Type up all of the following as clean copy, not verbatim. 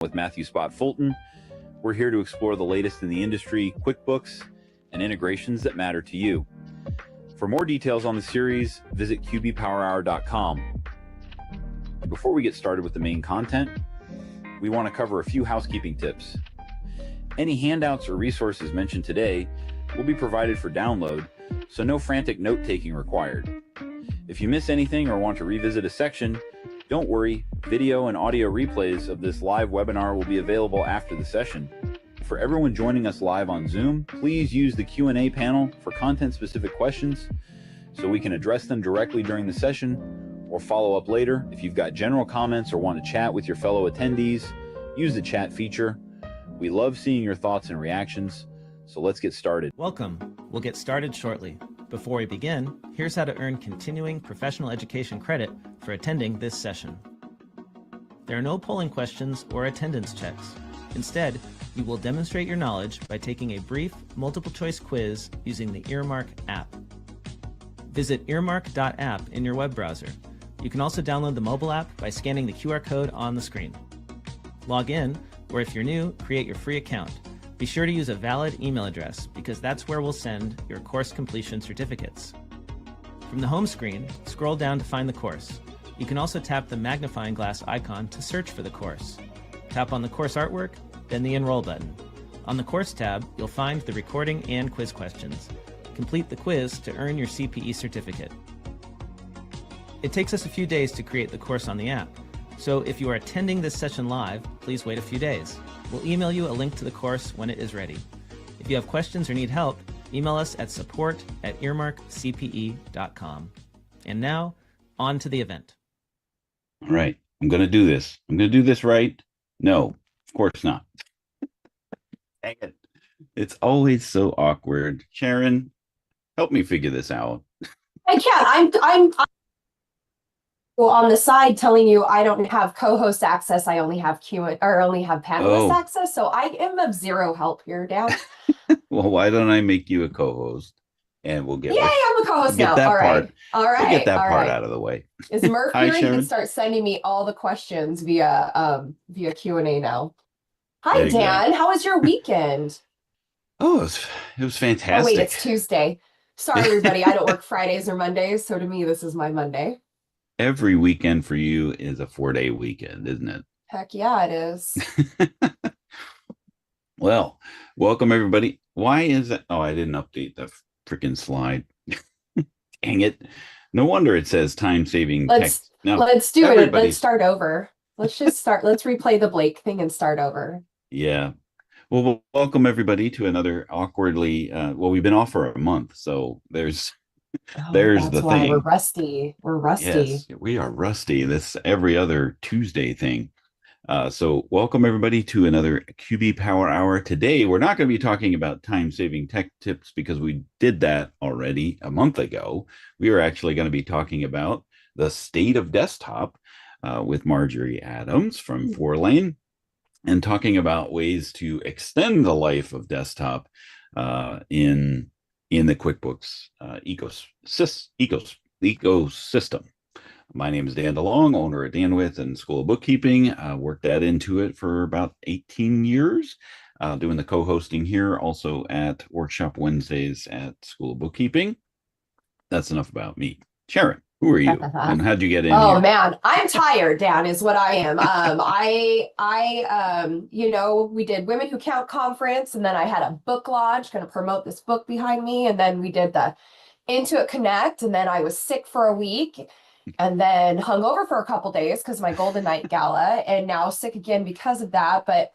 with Matthew Spot Fulton. We're here to explore the latest in the industry, QuickBooks, and integrations that matter to you. For more details on the series, visit qbpowerhour.com. Before we get started with the main content, we want to cover a few housekeeping tips. Any handouts or resources mentioned today will be provided for download, so no frantic note-taking required. If you miss anything or want to revisit a section, don't worry, video and audio replays of this live webinar will be available after the session. For everyone joining us live on Zoom, please use the Q&A panel for content-specific questions so we can address them directly during the session or follow up later. If you've got general comments or want to chat with your fellow attendees, use the chat feature. We love seeing your thoughts and reactions, so let's get started. Welcome. We'll get started shortly. Before we begin, here's how to earn continuing professional education credit for attending this session. There are no polling questions or attendance checks. Instead, you will demonstrate your knowledge by taking a brief multiple-choice quiz using the Earmark app. Visit earmark.app in your web browser. You can also download the mobile app by scanning the QR code on the screen. Log in, or if you're new, create your free account. Be sure to use a valid email address because that's where we'll send your course completion certificates. From the home screen, scroll down to find the course. You can also tap the magnifying glass icon to search for the course. Tap on the course artwork, then the Enroll button. On the Course tab, you'll find the recording and quiz questions. Complete the quiz to earn your CPE certificate. It takes us a few days to create the course on the app, so if you are attending this session live, please wait a few days. We'll email you a link to the course when it is ready. If you have questions or need help, email us at support@earmarkcpe.com. And now, on to the event. All right, I'm going to do this. I'm going to do this right. No, of course not. Dang it. It's always so awkward. Sharon, help me figure this out. I can't. I'm on the side telling you I don't have co-host access. I only have panelist access. So I am of zero help here, Dan. Well, why don't I make you a co-host? And we'll get. Yay, I'm a co-host now. That all part. Right. All right. We'll get that part right. out of the way. Is Murph Hi, here? He Sharon. can start sending me all the questions via Q&A now. Hi, Dan. How was your weekend? Oh, it was fantastic. Oh, wait, it's Tuesday. Sorry, everybody. I don't work Fridays or Mondays. So to me, this is my Monday. Every weekend for you is a 4-day weekend, isn't it? Heck yeah, it is. Well, welcome everybody. Why is it? Oh, I didn't update the freaking slide. Dang it. No wonder it says time-saving text. No, let's do it. Let's start over. Let's just start. Let's replay the Blake thing and start over. Yeah. Well, welcome everybody to another awkwardly, we've been off for a month. So there's the thing. We're rusty. Yes, we are rusty. This every other Tuesday thing. So welcome everybody to another QB Power Hour. Today, we're not going to be talking about time-saving tech tips because we did that already a month ago. We are actually going to be talking about the state of desktop with Marjorie Adams from Fourlane and talking about ways to extend the life of desktop in the QuickBooks ecosystem. My name is Dan DeLong, owner at Danwith and School of Bookkeeping. Worked at Intuit for about 18 years, doing the co-hosting here, also at Workshop Wednesdays at School of Bookkeeping. That's enough about me. Sharon, who are you? And how'd you get in here? Man, I'm tired, Dan, is what I am. We did Women Who Count conference, and then I had a book launch, going to promote this book behind me, and then we did the Intuit Connect, and then I was sick for a week, and then hung over for a couple days because my Golden Night Gala, and now sick again because of that, but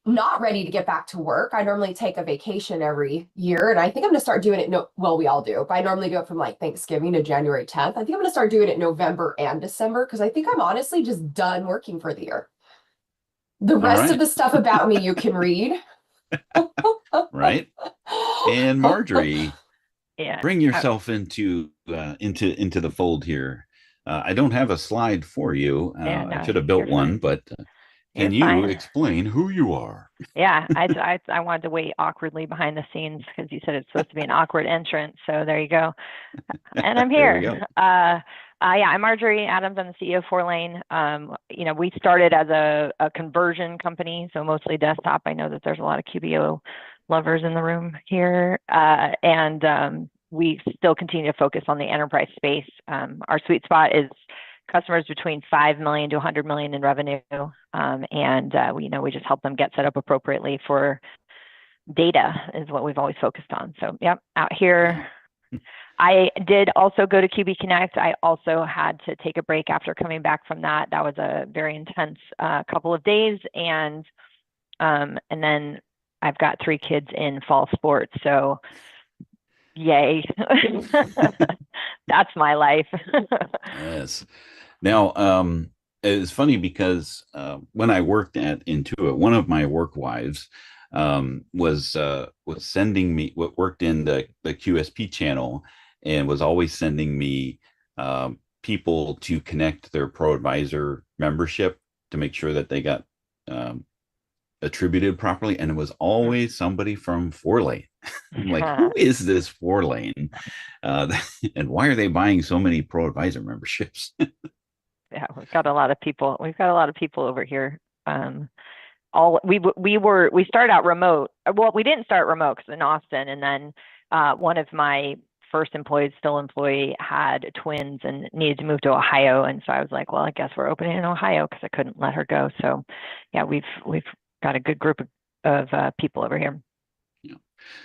not ready to get back to work. I normally take a vacation every year, and I think I'm going to start doing it. We all do, but I normally do it from like Thanksgiving to January 10th. I think I'm going to start doing it November and December because I think I'm honestly just done working for the year. The rest of the stuff about me you can read. Right. And Marjorie, Yeah. bring yourself into the fold here. I don't have a slide for you. I should have built one, but can you explain who you are? Yeah, I wanted to wait awkwardly behind the scenes because you said it's supposed to be an awkward entrance. So there you go. And I'm here. Yeah, I'm Marjorie Adams. I'm the CEO of Fourlane. We started as a conversion company, so mostly desktop. I know that there's a lot of QBO lovers in the room here, and we still continue to focus on the enterprise space. Our sweet spot is customers between 5 million to 100 million in revenue, and we just help them get set up appropriately for data is what we've always focused on. So, yep, out here. I did also go to QB Connect. I also had to take a break after coming back from that. That was a very intense couple of days, and then I've got 3 kids in fall sports, so yay. That's my life. Yes. Now, it's funny because when I worked at Intuit, one of my work wives was sending me what worked in the QSP channel and was always sending me people to connect their ProAdvisor membership to make sure that they got attributed properly. And it was always somebody from Fourlane. I'm like, who is this Fourlane? And why are they buying so many ProAdvisor memberships? Yeah, we've got a lot of people. We've got a lot of people over here. We started out remote. Well, we didn't start remote because in Austin, and then one of my first employee had twins and needed to move to Ohio, and so I was like, well, I guess we're opening in Ohio because I couldn't let her go. So, yeah, we've got a good group of people over here. Yeah.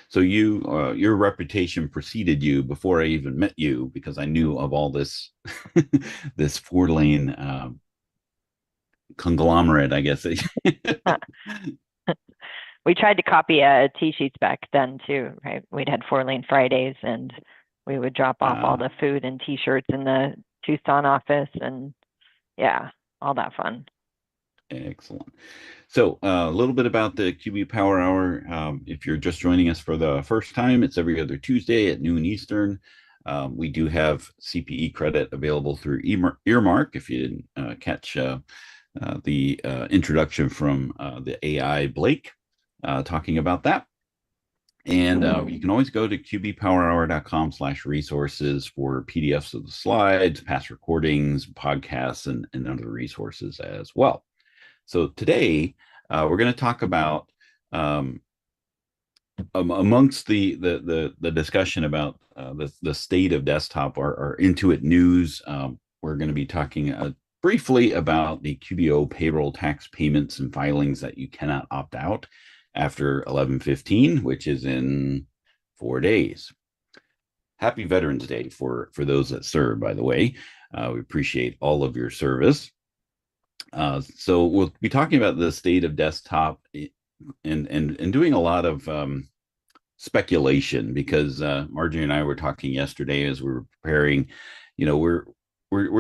So your reputation preceded you before I even met you because I knew of all this this Fourlane conglomerate, I guess. We tried to copy T-sheets back then too, right? We'd had Fourlane Fridays, and we would drop off all the food and T-shirts in the Tucson office, and yeah, all that fun. Excellent. So a little bit about the QB Power Hour. If you're just joining us for the first time, it's every other Tuesday at noon Eastern. We do have CPE credit available through Earmark. If you didn't catch the introduction from the AI Blake talking about that. And you can always go to qbpowerhour.com/resources for PDFs of the slides, past recordings, podcasts, and other resources as well. So today we're going to talk about amongst the discussion about the state of desktop or Intuit news. We're going to be talking briefly about the QBO payroll tax payments and filings that you cannot opt out after 11/15, which is in 4 days. Happy Veterans Day for those that serve, by the way. We appreciate all of your service. So we'll be talking about the state of desktop and doing a lot of speculation because Marjorie and I were talking yesterday as we were preparing. We're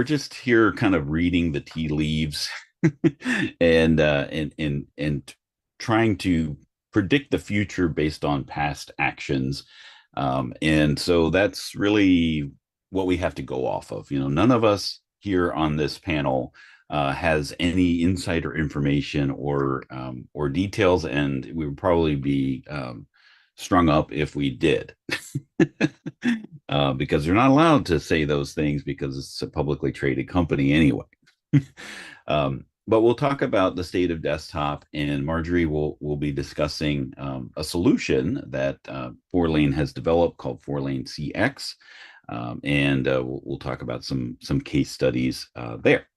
just here kind of reading the tea leaves and trying to predict the future based on past actions. And so that's really what we have to go off of. None of us here on this panel has any insider information or details, and we would probably be strung up if we did, because they're not allowed to say those things because it's a publicly traded company anyway. But we'll talk about the state of desktop, and Marjorie will be discussing a solution that Fourlane has developed called Fourlane CX, and we'll talk about some case studies there.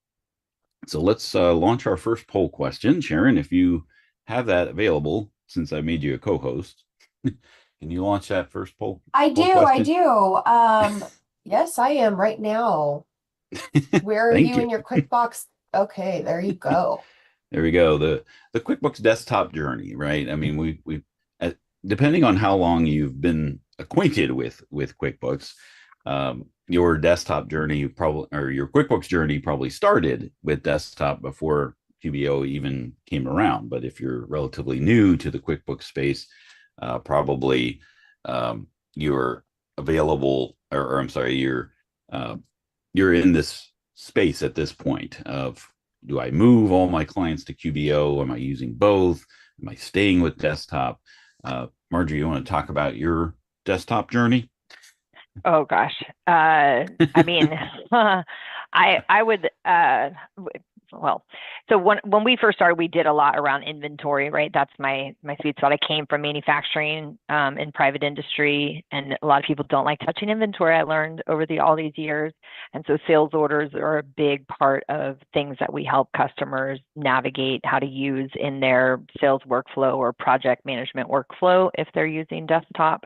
So let's launch our first poll question. Sharon, if you have that available, since I made you a co-host, can you launch that first poll? I do. Yes, I am right now. Where are you in your QuickBooks? Okay, there you go. There we go. The QuickBooks desktop journey, right? I mean, we depending on how long you've been acquainted with QuickBooks, your desktop journey your QuickBooks journey probably started with desktop before QBO even came around. But if you're relatively new to the QuickBooks space, probably you're available, or I'm sorry, you're in this space at this point of, do I move all my clients to QBO? Am I using both? Am I staying with desktop? Marjorie, you want to talk about your desktop journey? Oh gosh. I mean, I would, well, so when we first started, we did a lot around inventory, right? That's my sweet spot. I came from manufacturing in private industry, and a lot of people don't like touching inventory. I learned over all these years. And so sales orders are a big part of things that we help customers navigate how to use in their sales workflow or project management workflow if they're using desktop.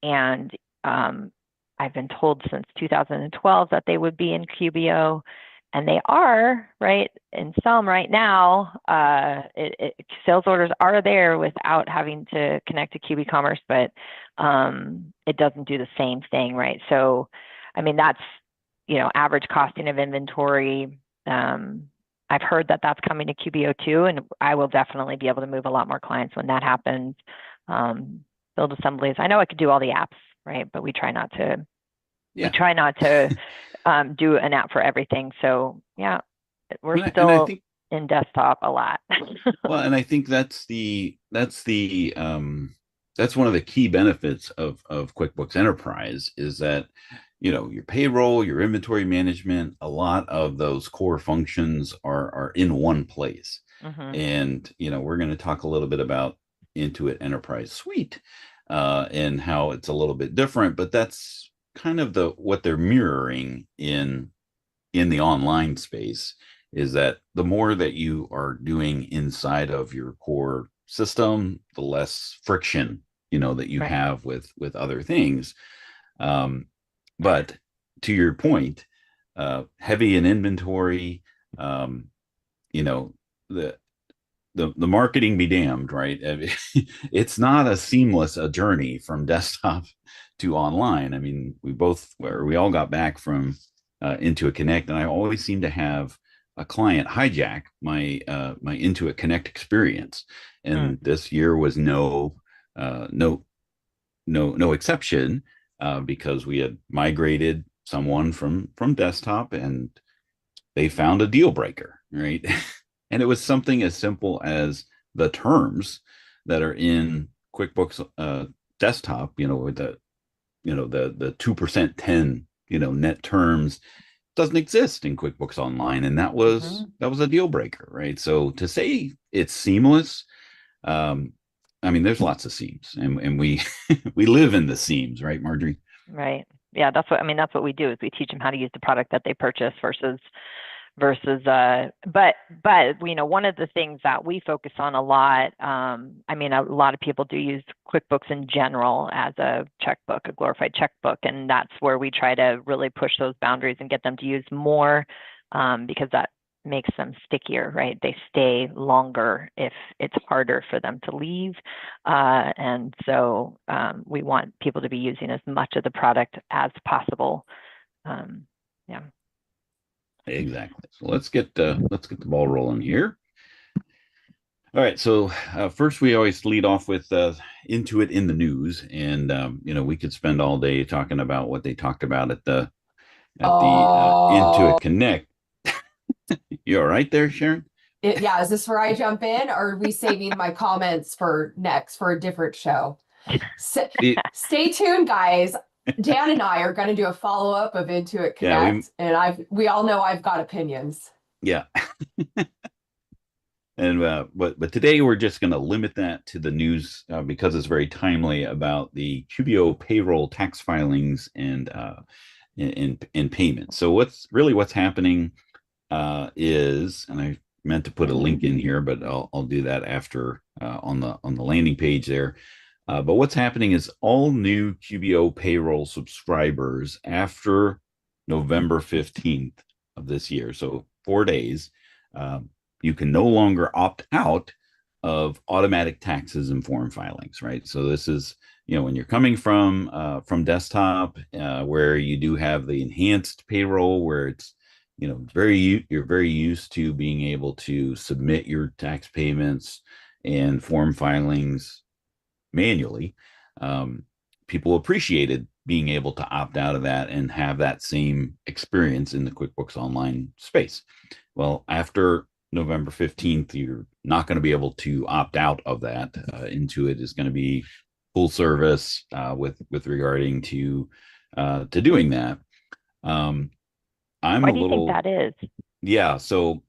And I've been told since 2012 that they would be in QBO. And they are, right, in some right now, sales orders are there without having to connect to QB Commerce, but it doesn't do the same thing, right? So, I mean, that's, average costing of inventory. I've heard that that's coming to QBO too, and I will definitely be able to move a lot more clients when that happens. Build assemblies. I know I could do all the apps, right, but we try not to. Yeah. We try not to do an app for everything. So yeah, we're And still I think, in desktop a lot. well, and I think that's one of the key benefits of QuickBooks Enterprise is that, your payroll, your inventory management, a lot of those core functions are in one place. Mm-hmm. And, we're going to talk a little bit about Intuit Enterprise Suite and how it's a little bit different, but that's kind of what they're mirroring in the online space, is that the more that you are doing inside of your core system, the less friction that you Right. have with other things. But to your point, heavy in inventory, the marketing be damned, right? It's not a seamless a journey from desktop to online. I mean, we all got back from Intuit Connect, and I always seem to have a client hijack my Intuit Connect experience, and this year was no exception, because we had migrated someone from desktop, and they found a deal breaker, right? And it was something as simple as the terms that are in QuickBooks desktop, with the 2% 10, net terms doesn't exist in QuickBooks Online. And that was a deal breaker, right? So to say it's seamless, I mean, there's lots of seams, and we we live in the seams, right, Marjorie? Right. Yeah, that's what we do is we teach them how to use the product that they purchase versus but one of the things that we focus on a lot, I mean, a lot of people do use QuickBooks in general as a checkbook, a glorified checkbook, and that's where we try to really push those boundaries and get them to use more, because that makes them stickier, right? They stay longer if it's harder for them to leave, and so we want people to be using as much of the product as possible. Yeah. Exactly. So let's get the ball rolling here. All right. So first, we always lead off with Intuit in the news, and we could spend all day talking about what they talked about at the Intuit Connect. You all right there, Sharon? Yeah. Is this where I jump in, or are we saving my comments for a different show? Stay tuned, guys. Dan and I are going to do a follow-up of Intuit Connect, and we all know I've got opinions. Yeah. And but today we're just going to limit that to the news because it's very timely about the QBO payroll tax filings and payments. So what's happening is, and I meant to put a link in here, but I'll do that after on the landing page there. But what's happening is all new QBO payroll subscribers after November 15th of this year, so 4 days, you can no longer opt out of automatic taxes and form filings, right? So this is, when you're coming from desktop, where you do have the enhanced payroll, where it's, you're very used to being able to submit your tax payments and form filings manually. People appreciated being able to opt out of that and have that same experience in the QuickBooks Online space. Well, after November 15th, you're not going to be able to opt out of that. Intuit is going to be full service with regarding to doing that. I'm Why a do you think little, that is? yeah. So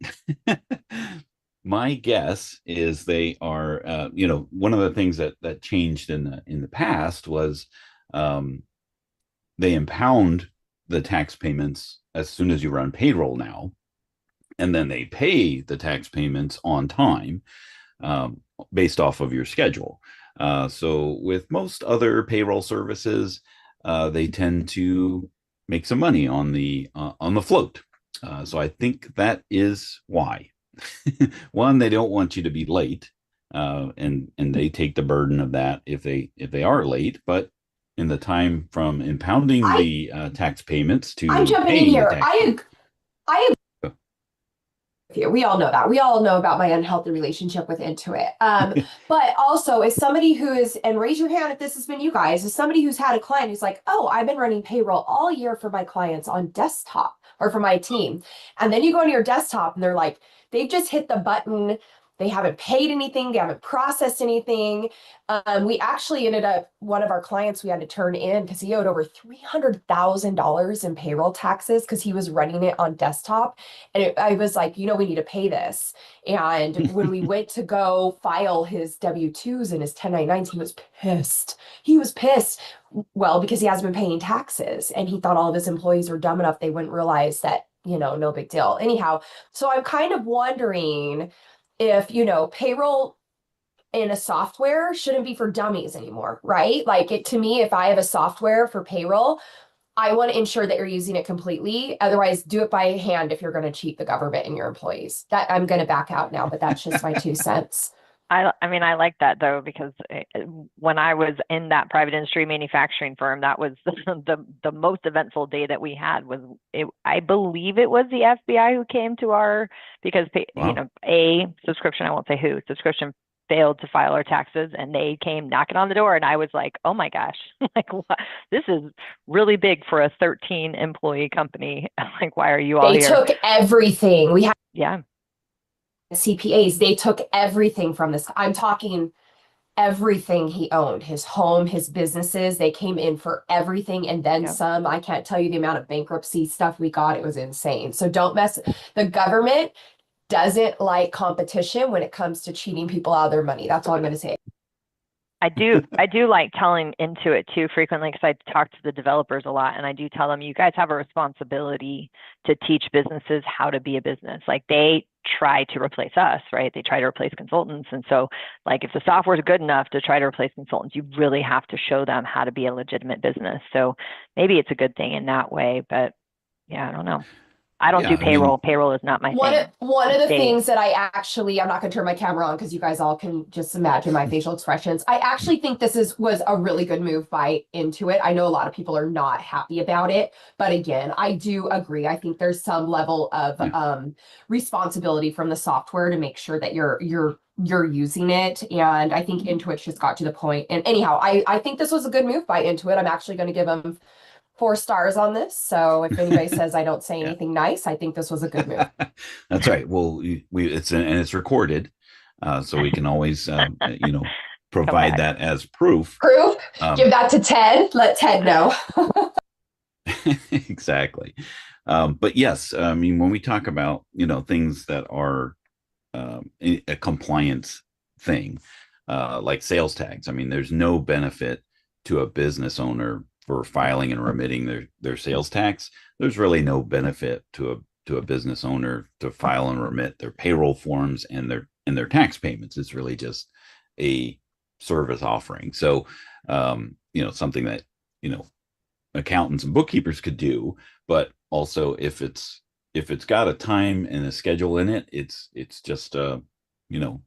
my guess is they are, one of the things that changed in the past was um, they impound the tax payments as soon as you run payroll now, and then they pay the tax payments on time um, based off of your schedule. So with most other payroll services, they tend to make some money on the float. So I think that is why. One, they don't want you to be late, and they take the burden of that if they are late. But in the time from impounding I the tax payments I'm to jumping in paying the here. tax payments. I you. We all know that. We all know about my unhealthy relationship with Intuit. But also, as somebody who is, and raise your hand if this has been you guys, as somebody who's had a client who's like, oh, I've been running payroll all year for my clients on desktop or for my team. And then you go into your desktop and they're like, they've just hit the button. They haven't paid anything. They haven't processed anything. We actually ended up, one of our clients we had to turn in because he owed over $300,000 in payroll taxes because he was running it on desktop. And I was like, we need to pay this. And when we went to go file his W-2s and his 1099s, he was pissed. He was pissed. Well, because he hasn't been paying taxes and he thought all of his employees were dumb enough they wouldn't realize that, no big deal. Anyhow, so I'm kind of wondering if, payroll in a software shouldn't be for dummies anymore, right? Like to me, if I have a software for payroll, I want to ensure that you're using it completely. Otherwise, do it by hand if you're going to cheat the government and your employees. That I'm going to back out now, but that's just my 2 cents. I mean, I like that though, because when I was in that private industry manufacturing firm, that was the most eventful day that we had was I believe it was the FBI who came to our, because, Wow. a subscription, I won't say who, subscription failed to file our taxes and they came knocking on the door and I was like, oh my gosh, like what? This is really big for a 13 employee company. Like, why are you all They here? took everything. We had Yeah. CPAs. They took everything from this. I'm talking everything he owned, his home, his businesses. They came in for everything and then Yep. some. I can't tell you the amount of bankruptcy stuff we got. It was insane. So don't mess. The government doesn't like competition when it comes to cheating people out of their money. That's all I'm going to say. I do like telling Intuit too frequently, because I talk to the developers a lot and I do tell them, you guys have a responsibility to teach businesses how to be a business. Like they try to replace us, right? They try to replace consultants. And so like if the software is good enough to try to replace consultants, you really have to show them how to be a legitimate business. So maybe it's a good thing in that way, but yeah, I don't know. I don't Yeah, do I mean, payroll. Payroll is not my One thing. one of the They, things that I'm not going to turn my camera on because you guys all can just imagine my facial expressions. I actually think was a really good move by Intuit. I know a lot of people are not happy about it, but again, I do agree. I think there's some level of yeah. responsibility from the software to make sure that you're using it. And I think Intuit just got to the point. And anyhow, I think this was a good move by Intuit. I'm actually going to give them 4 stars on this. So if anybody says I don't say Yeah. anything nice, I think this was a good move. That's right. Well, it's recorded, so we can always come provide back. that as proof. Proof, give Um, that to Ted. Let Ted know. exactly. But yes, I mean when we talk about things that are a compliance thing, like sales tags. I mean, there's no benefit to a business owner for filing and remitting their sales tax. There's really no benefit to a business owner to file and remit their payroll forms and their tax payments. It's really just a service offering. So, something that you know accountants and bookkeepers could do, but also if it's got a time and a schedule in it, it's just you know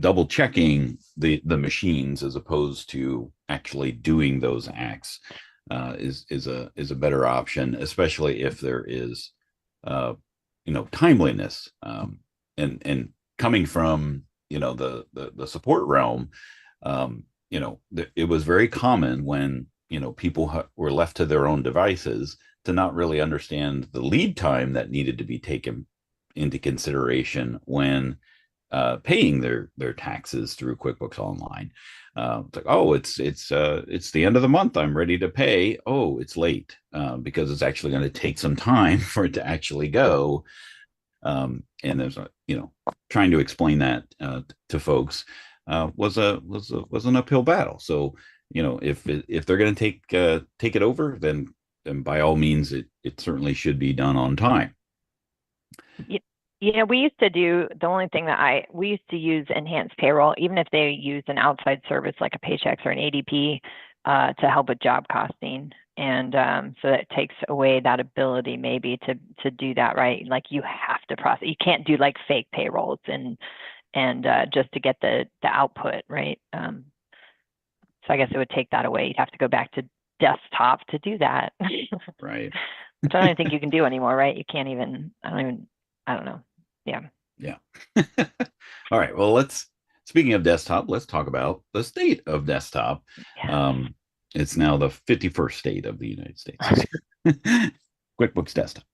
double checking the machines as opposed to actually doing those acts is a better option, especially if there is timeliness, and coming from the support realm. It was very common when people were left to their own devices to not really understand the lead time that needed to be taken into consideration when paying their taxes through QuickBooks Online. It's like, oh, it's the end of the month. I'm ready to pay. Oh, it's late because it's actually going to take some time for it to actually go. And there's trying to explain that to folks was an uphill battle. So if they're going to take it over, then by all means it certainly should be done on time. We used to do the only thing we used to use enhanced payroll, even if they used an outside service like a Paychex or an ADP to help with job costing. And so that takes away that ability maybe to do that, right? Like you have to process, you can't do like fake payrolls and just to get the output, right? So I guess it would take that away. You'd have to go back to desktop to do that. Right. Which I don't even think you can do anymore, right? You can't even, I don't know. Yeah. Yeah. All right. Well, speaking of desktop, let's talk about the state of desktop. Yeah. It's now the 51st state of the United States. QuickBooks Desktop.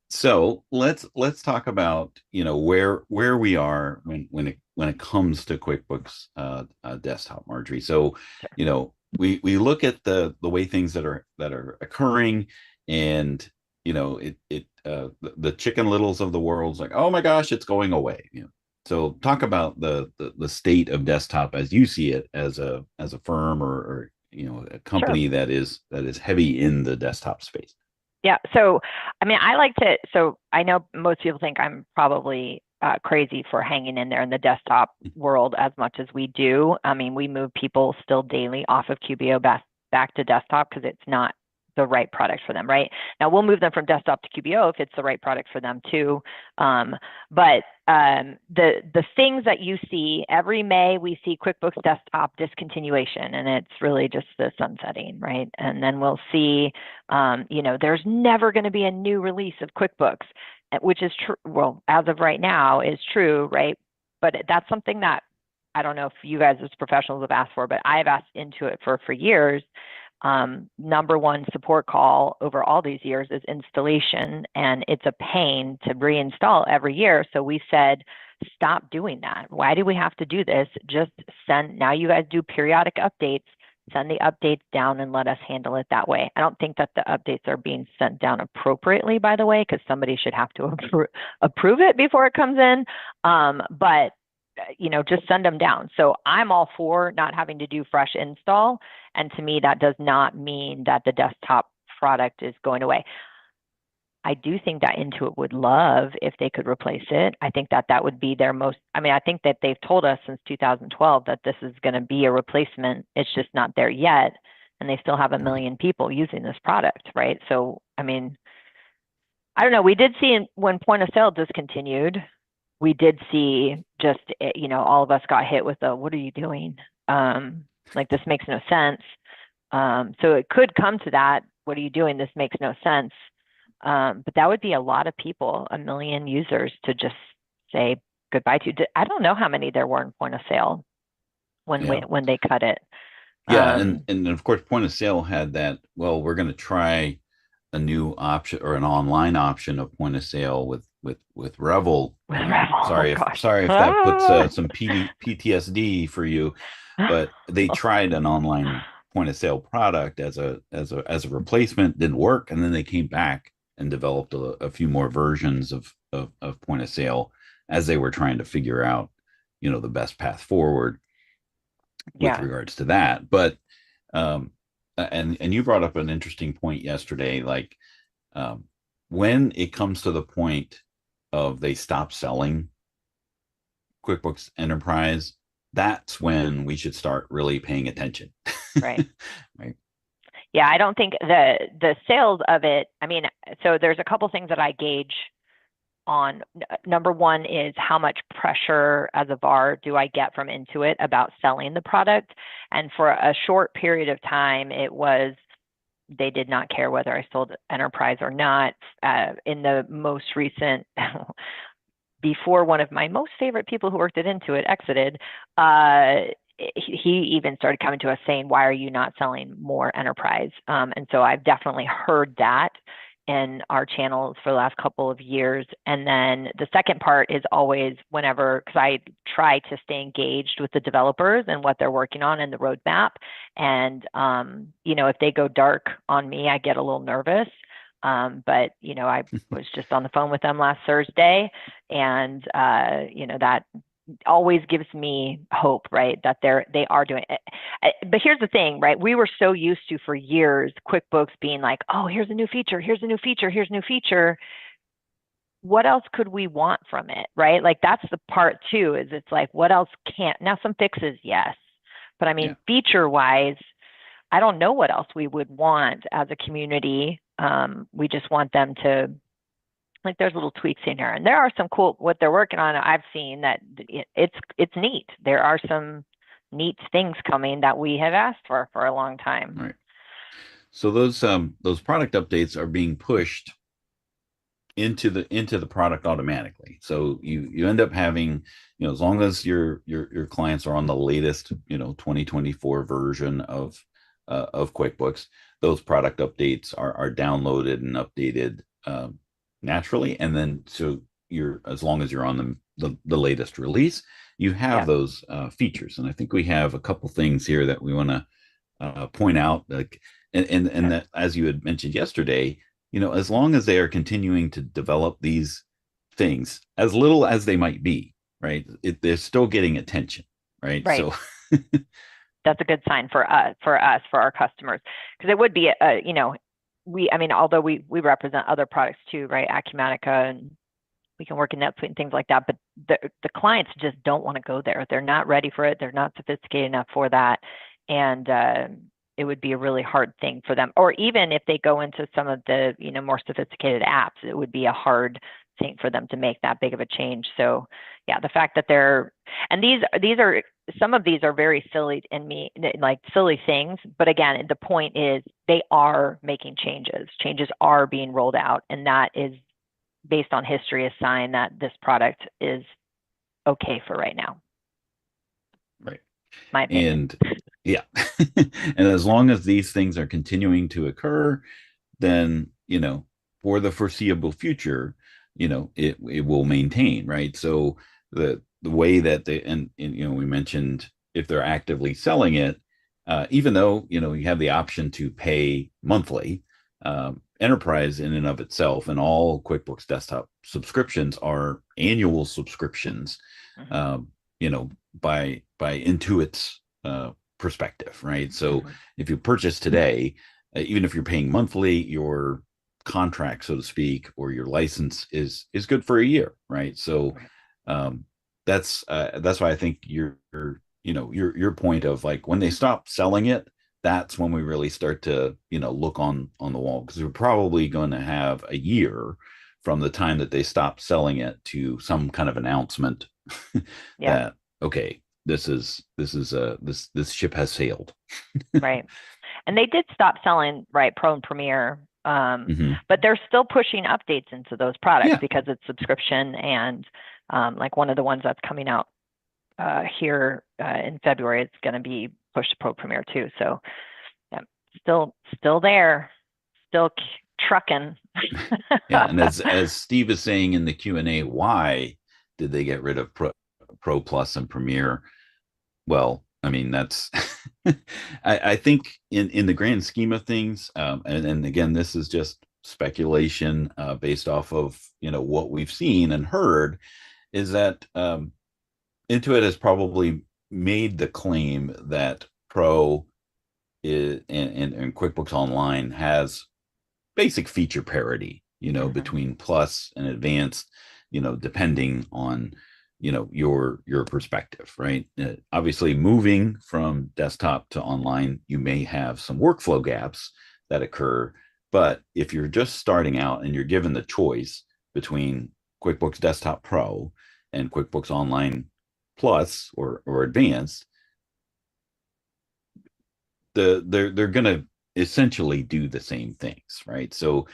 So let's talk about where we are when it comes to QuickBooks Desktop, Marjorie. So we look at the way things that are occurring, and the Chicken Littles of the world's like, oh my gosh, it's going away. So talk about the state of desktop as you see it as a firm or a company Sure. that is heavy in the desktop space. Yeah. So, I mean, I know most people think I'm probably crazy for hanging in there in the desktop world as much as we do. I mean, we move people still daily off of QBO back to desktop because it's not the right product for them, right? Now we'll move them from desktop to QBO if it's the right product for them too. But the things that you see every May, we see QuickBooks Desktop discontinuation, and it's really just the sunsetting, right? And then we'll see, there's never going to be a new release of QuickBooks, which is true. Well, as of right now, is true, right? But that's something that I don't know if you guys as professionals have asked for, but I've asked into it for years. Number one support call over all these years is installation, and it's a pain to reinstall every year. So we said, stop doing that. Why do we have to do this? Just now you guys do periodic updates, send the updates down and let us handle it that way. I don't think that the updates are being sent down appropriately, by the way, because somebody should have to approve it before it comes in. But just send them down. So I'm all for not having to do fresh install. And to me, that does not mean that the desktop product is going away. I do think that Intuit would love if they could replace it. I think that would be their I think that they've told us since 2012 that this is going to be a replacement. It's just not there yet. And they still have 1 million people using this product, right? So, I mean, I don't know. We did see when point of sale discontinued, we did see just, all of us got hit with what are you doing? Like, this makes no sense. So it could come to that. What are you doing? This makes no sense. But that would be a lot of people, 1 million users to just say goodbye to. I don't know how many there were in point of sale when they cut it. Yeah. And of course, point of sale had that, well, we're going to try a new option or an online option of point of sale with Revel. Sorry if that puts some PTSD for you, but they tried an online point of sale product as a replacement, didn't work, and then they came back and developed a few more versions of point of sale as they were trying to figure out the best path forward with regards to that. But and you brought up an interesting point yesterday, like when it comes to the point of they stop selling QuickBooks Enterprise, that's when we should start really paying attention. Right. Right. Yeah, I don't think the sales of it, I mean, so there's a couple things that I gauge on. Number one is how much pressure as a VAR do I get from Intuit about selling the product? And for a short period of time, they did not care whether I sold Enterprise or not. In the most recent, before one of my most favorite people who worked at Intuit exited, he even started coming to us saying, why are you not selling more Enterprise? And so I've definitely heard that. in our channels for the last couple of years. And then the second part is always whenever, because I try to stay engaged with the developers and what they're working on and the roadmap. And, if they go dark on me, I get a little nervous. But, I was just on the phone with them last Thursday, and, that always gives me hope, right? That they are doing it. But here's the thing, right? We were so used to for years, QuickBooks being like, oh, here's a new feature, here's a new feature, here's a new feature. What else could we want from it, right? Like that's the part too, is it's like, what else can't, now some fixes, yes. But I mean, feature wise, I don't know what else we would want as a community. We just want them to, like, there's little tweaks in here, and there are some cool, what they're working on. I've seen that it's neat. There are some neat things coming that we have asked for a long time. Right. So those product updates are being pushed into the product automatically. So you end up having, as long as your clients are on the latest, 2024 version of QuickBooks, those product updates are downloaded and updated naturally. And then so as long as you're on the latest release, you have those features. And I think we have a couple things here that we want to point out, like, and that, as you had mentioned yesterday, as long as they are continuing to develop these things, as little as they might be, right, they're still getting attention, right? So that's a good sign for us, for our customers, because it would be although we represent other products too, right? Acumatica, and we can work in NetSuite and things like that, but the clients just don't want to go there. They're not ready for it. They're not sophisticated enough for that. And it would be a really hard thing for them. Or even if they go into some of the, more sophisticated apps, it would be a hard thing for them to make that big of a change. So yeah, the fact that some of these are very silly like silly things, but again, the point is they are making changes. Changes are being rolled out, and that is based on history, a sign that this product is okay for right now. Right. My opinion. And yeah. And as long as these things are continuing to occur, then, for the foreseeable future, it will maintain, right? So the way that we mentioned, if they're actively selling it, even though, you have the option to pay monthly, Enterprise in and of itself, and all QuickBooks Desktop subscriptions are annual subscriptions, by Intuit's perspective, right? So if you purchase today, even if you're paying monthly, your contract, so to speak, or your license is good for a year, right? So that's why I think your point of, like, when they stop selling it, that's when we really start to look on the wall, because we're probably going to have a year from the time that they stop selling it to some kind of announcement that, okay, this ship has sailed. Right. And they did stop selling, right, Pro and Premier, but they're still pushing updates into those products because it's subscription. And like one of the ones that's coming out here in February, it's going to be pushed to Pro Premier too. So yeah, still there, still trucking. Yeah. And as Steve is saying in the Q&A, why did they get rid of Pro Plus and Premier? Well, I mean, that's I think in the grand scheme of things, and again, this is just speculation based off of what we've seen and heard, is that Intuit has probably made the claim that Pro is and QuickBooks Online has basic feature parity, between Plus and Advanced, depending on your perspective, right? Obviously, moving from desktop to online, you may have some workflow gaps that occur, but if you're just starting out and you're given the choice between QuickBooks Desktop Pro and QuickBooks Online Plus or Advanced, they're going to essentially do the same things, right? So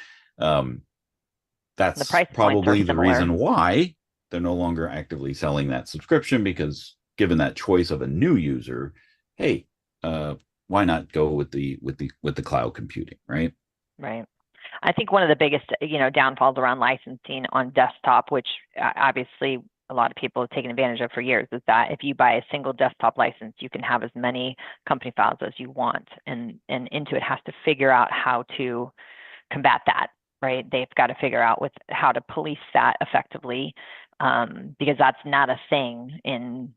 that's probably the reason why they're no longer actively selling that subscription, because given that choice of a new user, hey, why not go with the cloud computing, right? Right. I think one of the biggest, downfalls around licensing on desktop, which obviously a lot of people have taken advantage of for years, is that if you buy a single desktop license, you can have as many company files as you want. And Intuit has to figure out how to combat that, right? They've got to figure out how to police that effectively, because that's not a thing in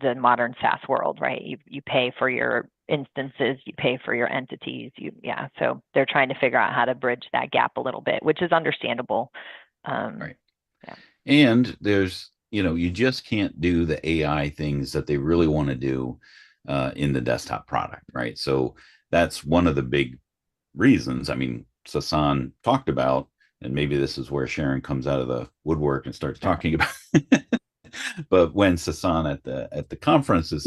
the modern SaaS world, right? You pay for your instances, you pay for your entities, so they're trying to figure out how to bridge that gap a little bit, which is understandable. Right. Yeah. And there's, you just can't do the AI things that they really want to do in the desktop product, right? So that's one of the big reasons. I mean, Sasan talked about, and maybe this is where Sharon comes out of the woodwork and starts talking about but when Sasan at the conference is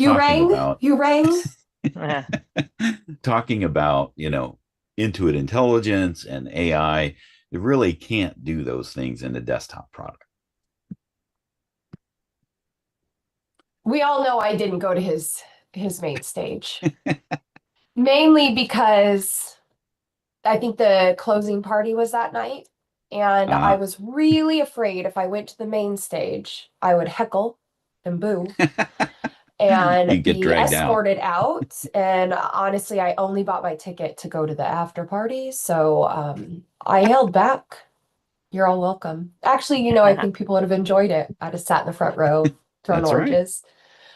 talking about Intuit intelligence and AI, they really can't do those things in a desktop product. We all know I didn't go to his main stage. Mainly because I think the closing party was that night. And I was really afraid if I went to the main stage, I would heckle and boo and be escorted out. And honestly, I only bought my ticket to go to the after party. So I held back. You're all welcome. Actually, I think people would have enjoyed it. I'd have sat in the front row, thrown oranges. Right.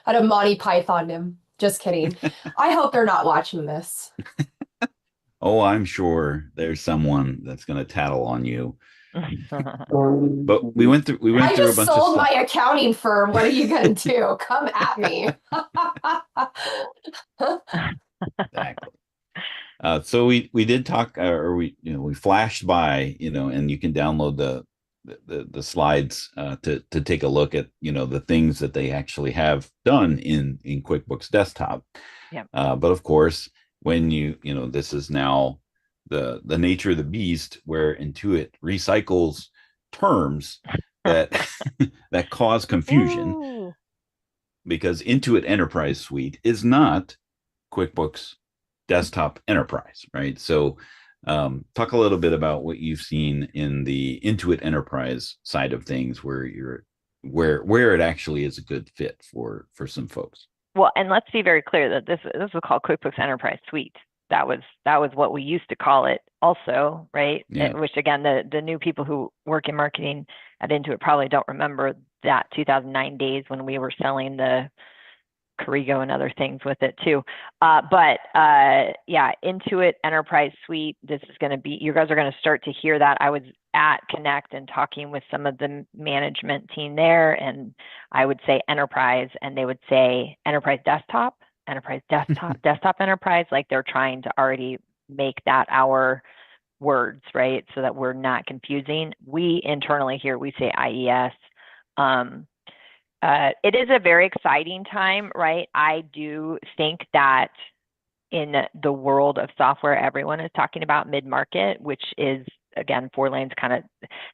I'd have Monty Pythoned him. Just kidding. I hope they're not watching this. Oh, I'm sure there's someone that's going to tattle on you. But we went through I a bunch of stuff. I just sold my accounting firm. What are you going to do? Come at me. Exactly. So we did talk, or we flashed by, and you can download the slides to take a look at the things that they actually have done in QuickBooks Desktop. Yeah. But of course, when this is now the nature of the beast, where Intuit recycles terms that that cause confusion. Ooh. Because Intuit Enterprise Suite is not QuickBooks Desktop Enterprise, right? So talk a little bit about what you've seen in the Intuit Enterprise side of things, where it actually is a good fit for some folks. Well, and let's be very clear that this was called QuickBooks Enterprise Suite. That was what we used to call it also, right? Yeah. Which again, the new people who work in marketing at Intuit probably don't remember that 2009 days when we were selling the Corrigo and other things with it too. But Intuit Enterprise Suite, this is going to be, you guys are going to start to hear that. I was at Connect and talking with some of the management team there, and I would say enterprise, and they would say enterprise desktop, desktop enterprise, like they're trying to already make that our words, right? So that we're not confusing. We internally here, we say IES. It is a very exciting time, right? I do think that in the world of software, everyone is talking about mid-market, which is, again, Fourlane's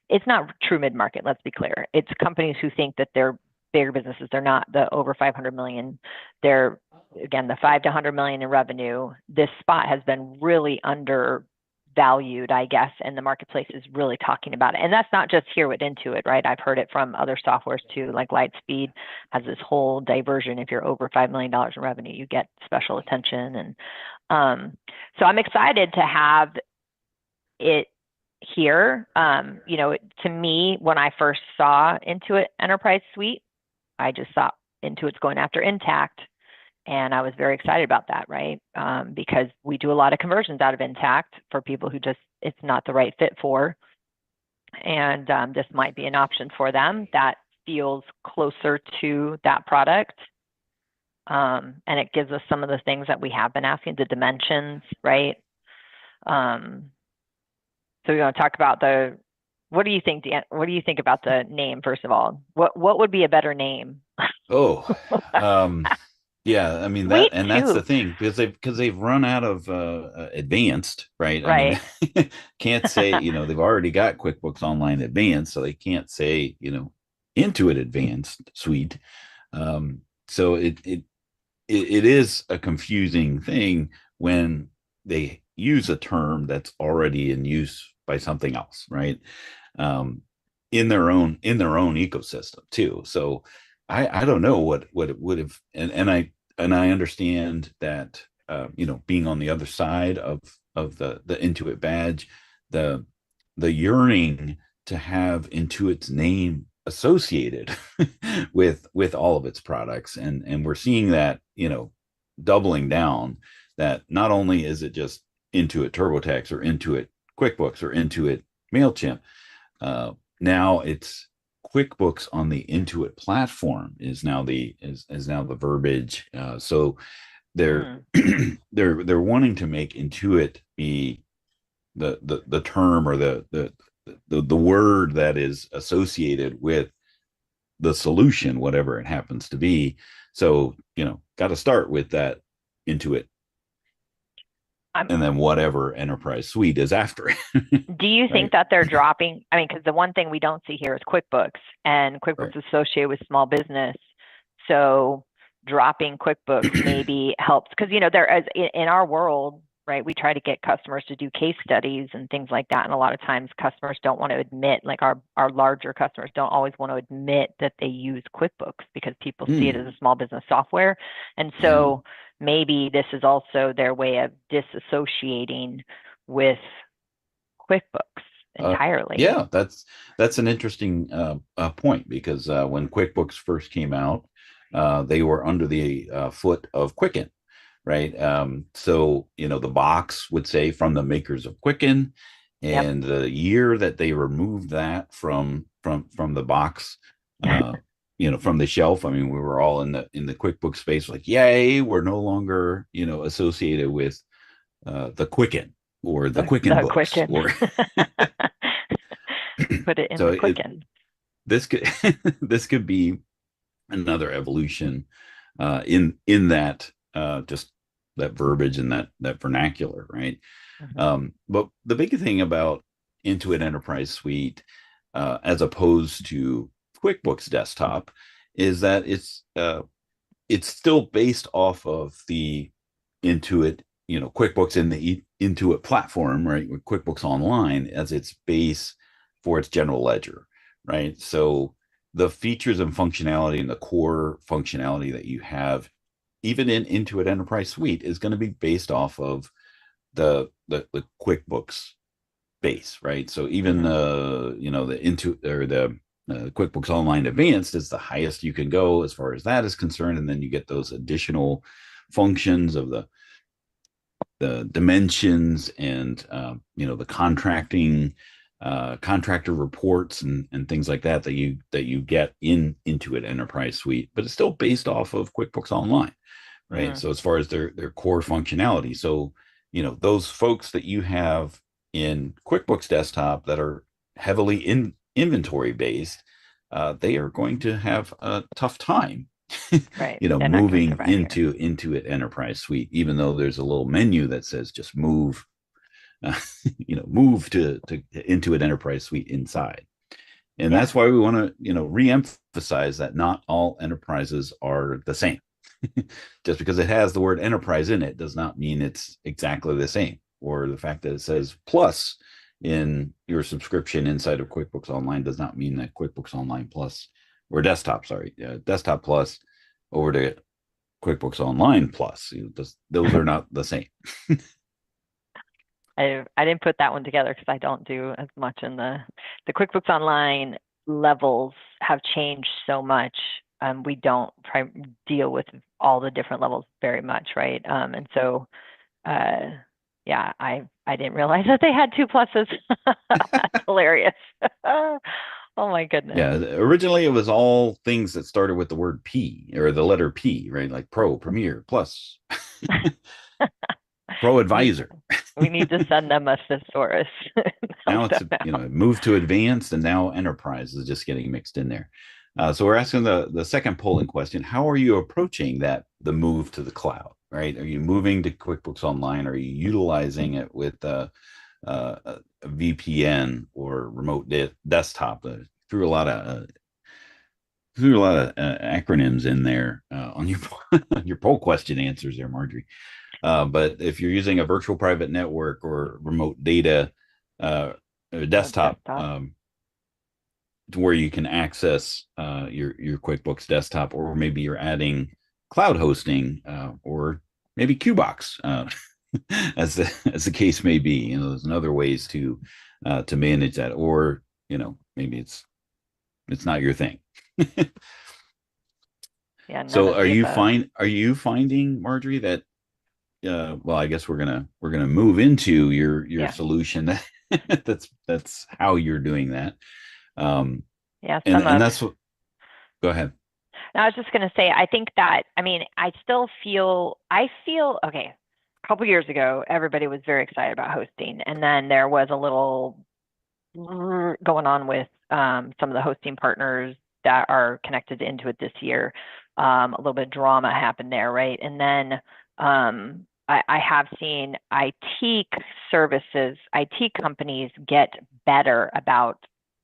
it's not true mid-market, let's be clear. It's companies who think that they're bigger businesses. They're not the over 500 million. They're, again, the 5 to 100 million in revenue. This spot has been really undervalued, I guess, and the marketplace is really talking about it. And that's not just here with Intuit, right? I've heard it from other softwares too, like Lightspeed has this whole diversion. If you're over $5 million in revenue, you get special attention. And so I'm excited to have it here. To me, when I first saw Intuit Enterprise Suite, I just thought Intuit's going after Intact. And I was very excited about that, right? Because we do a lot of conversions out of Intact for people who it's not the right fit for. And this might be an option for them that feels closer to that product. And it gives us some of the things that we have been asking, the dimensions, right? So we're going to talk about what do you think, Dan? What do you think about the name, first of all? What would be a better name? Yeah, I mean that's the thing, because they've run out of advanced, right? Right. I mean, can't say they've already got QuickBooks Online Advanced, so they can't say Intuit Advanced Suite. So it is a confusing thing when they use a term that's already in use by something else, right? In their own ecosystem too. So I don't know what it would have, and I understand that being on the other side of the Intuit badge, the yearning to have Intuit's name associated with all of its products, and we're seeing that doubling down, that not only is it just Intuit TurboTax or Intuit QuickBooks or Intuit MailChimp, now it's QuickBooks on the Intuit platform is now the verbiage. So they're they're wanting to make Intuit be the term or the word that is associated with the solution, whatever it happens to be. So got to start with that Intuit, and then whatever enterprise suite is after it. Do you think that they're dropping? I mean, because the one thing we don't see here is QuickBooks, and QuickBooks is associated with small business. So dropping QuickBooks maybe helps, because there is, in our world, right, we try to get customers to do case studies and things like that, and a lot of times customers don't want to admit, like our larger customers don't always want to admit that they use QuickBooks because people see it as a small business software, and so maybe this is also their way of disassociating with QuickBooks entirely. Yeah, that's an interesting point, because when QuickBooks first came out, they were under the foot of Quicken, right? So the box would say from the makers of Quicken, and the year that they removed that from the box, from the shelf, I mean, we were all in the QuickBooks space, like, yay, we're no longer associated with the Quicken or the Quicken books. Quicken. Or put it in the Quicken. This could be another evolution in that just that verbiage and that vernacular, right? But the big thing about Intuit Enterprise Suite, as opposed to QuickBooks Desktop, is that it's still based off of the Intuit, QuickBooks in the Intuit platform, right? With QuickBooks Online as its base for its general ledger, right? So the features and functionality and the core functionality that you have, even in Intuit Enterprise Suite, is going to be based off of the QuickBooks base, right? So even the Intuit or the QuickBooks Online Advanced is the highest you can go as far as that is concerned, and then you get those additional functions of the dimensions and the contractor reports and things like that you get in Intuit Enterprise Suite, but it's still based off of QuickBooks Online, right? So as far as their core functionality, so those folks that you have in QuickBooks Desktop that are heavily in inventory based, they are going to have a tough time right. Moving into Intuit Enterprise Suite, even though there's a little menu that says just move move to Intuit Enterprise Suite inside. And that's why we want to re-emphasize that not all enterprises are the same. Just because it has the word enterprise in it does not mean it's exactly the same, or the fact that it says plus in your subscription inside of QuickBooks Online does not mean that QuickBooks Online Plus or Desktop Plus over to QuickBooks Online Plus. Those are not the same. I didn't put that one together because I don't do as much in the QuickBooks Online. Levels have changed so much. We don't deal with all the different levels very much, right? And so, I didn't realize that they had 2 pluses. That's hilarious. Oh my goodness. Yeah, originally it was all things that started with the word P or the letter P, right? Like Pro, Premier, Plus, ProAdvisor. We need to send them a thesaurus. Now it's moved to Advanced, and now Enterprise is just getting mixed in there. So we're asking the second polling question: how are you approaching the move to the cloud? Right? Are you moving to QuickBooks Online? Are you utilizing it with a VPN or remote desktop? Threw a lot of acronyms in there on your poll question answers there, Marjorie. But if you're using a virtual private network or remote data desktop, to where you can access your QuickBooks desktop, or maybe you're adding cloud hosting, or maybe QBox, as the case may be. You know, there's other ways to manage that, or maybe it's not your thing. Yeah. So are you finding, Marjorie, that well, I guess we're gonna move into your solution. That's how you're doing that. Yeah, and that's what. Go ahead. I was just going to say, I think that, I mean, I feel okay. A couple years ago, everybody was very excited about hosting, and then there was a little going on with some of the hosting partners that are connected into it this year. A little bit of drama happened there, right? And then I have seen IT services, IT companies get better about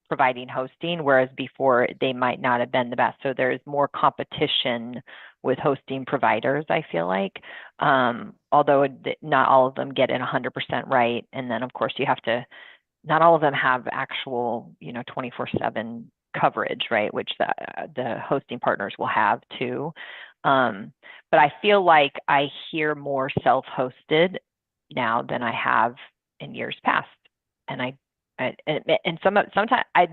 providing hosting, whereas before they might not have been the best. So there's more competition with hosting providers, I feel like, although not all of them get it 100% right. And then of course not all of them have actual, 24/7 coverage, right? Which the hosting partners will have too. But I feel like I hear more self-hosted now than I have in years past. And sometimes I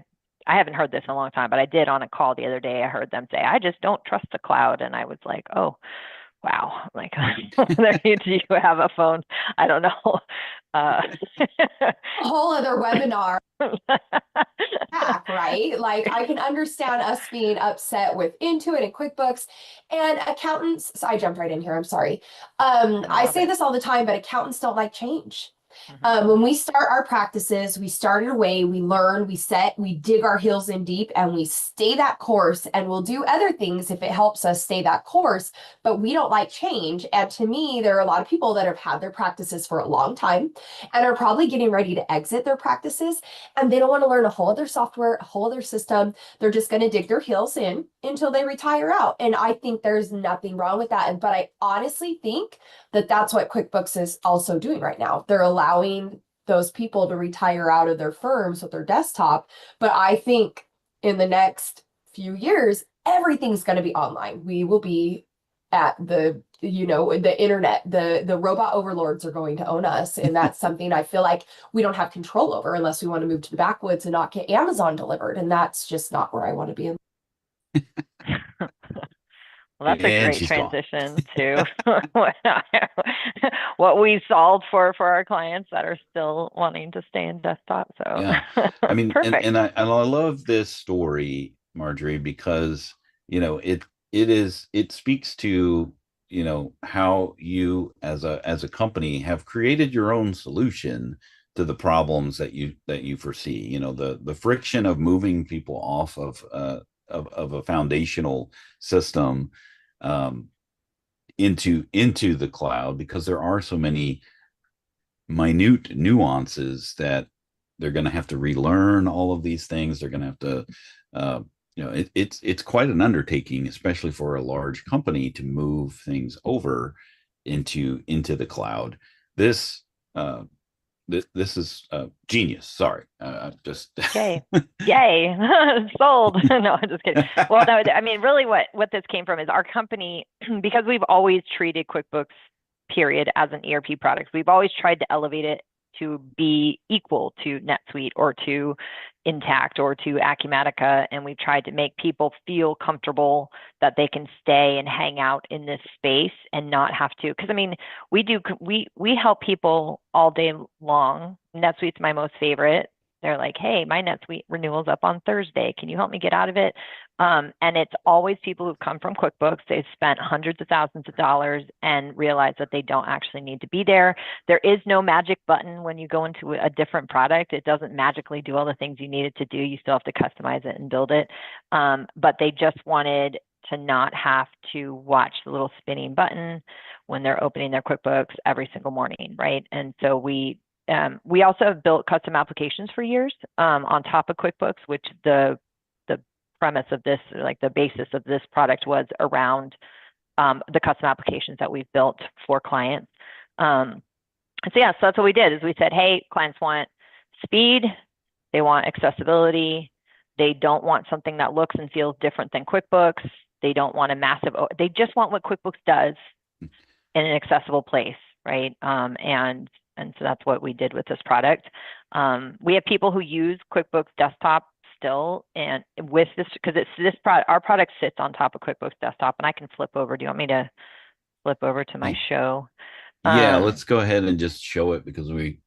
haven't heard this in a long time, but I did on a call the other day. I heard them say, "I just don't trust the cloud," and I was like, "Oh, wow!" Like, do you have a phone? I don't know. A whole other webinar. Right? Like, I can understand us being upset with Intuit and QuickBooks and accountants. So I jumped right in here. I'm sorry. I say this all the time, but accountants don't like change. When we start our practices, we start away, we learn, we dig our heels in deep, and we stay that course, and we'll do other things if it helps us stay that course, but we don't like change. And to me, there are a lot of people that have had their practices for a long time and are probably getting ready to exit their practices, and they don't want to learn a whole other software, a whole other system. They're just going to dig their heels in until they retire out. And I think there's nothing wrong with that. But I honestly think that that's what QuickBooks is also doing right now. They're allowing those people to retire out of their firms with their desktop. But I think in the next few years, everything's going to be online. We will be at the internet. The robot overlords are going to own us. And that's something I feel like we don't have control over unless we want to move to the backwoods and not get Amazon delivered. And that's just not where I want to be. Well, that's a great transition to what we solved for our clients that are still wanting to stay in desktop. So yeah, I mean, and I love this story, Marjorie, because it speaks to how you as a company have created your own solution to the problems that you foresee. The friction of moving people off of a foundational system into the cloud, because there are so many minute nuances that they're going to have to relearn all of these things. They're going to have to it's quite an undertaking, especially for a large company, to move things over into the cloud. This is genius. Sorry, just yay sold. No, I'm just kidding. Well, no, I mean, really, what this came from is our company, because we've always treated QuickBooks period as an ERP product. We've always tried to elevate it to be equal to NetSuite or to Intact or to Acumatica, and we've tried to make people feel comfortable that they can stay and hang out in this space and not have to. Because I mean, we help people all day long. NetSuite's my most favorite. They're like, "Hey, my NetSuite renewal's up on Thursday. Can you help me get out of it?" And it's always people who've come from QuickBooks. They've spent hundreds of thousands of dollars and realize that they don't actually need to be there. There is no magic button when you go into a different product. It doesn't magically do all the things you need it to do. You still have to customize it and build it. But they just wanted to not have to watch the little spinning button when they're opening their QuickBooks every single morning, right? And so we also have built custom applications for years on top of QuickBooks, which the premise of this, like the basis of this product, was around the custom applications that we've built for clients. So yeah, so that's what we did is we said, hey, clients want speed, they want accessibility, they don't want something that looks and feels different than QuickBooks, they don't want a massive, they just want what QuickBooks does in an accessible place, right? And so that's what we did with this product. We have people who use QuickBooks Desktop still, and with this, because our product sits on top of QuickBooks Desktop, and I can flip over. Do you want me to flip over to my show? Yeah, let's go ahead and just show it, because we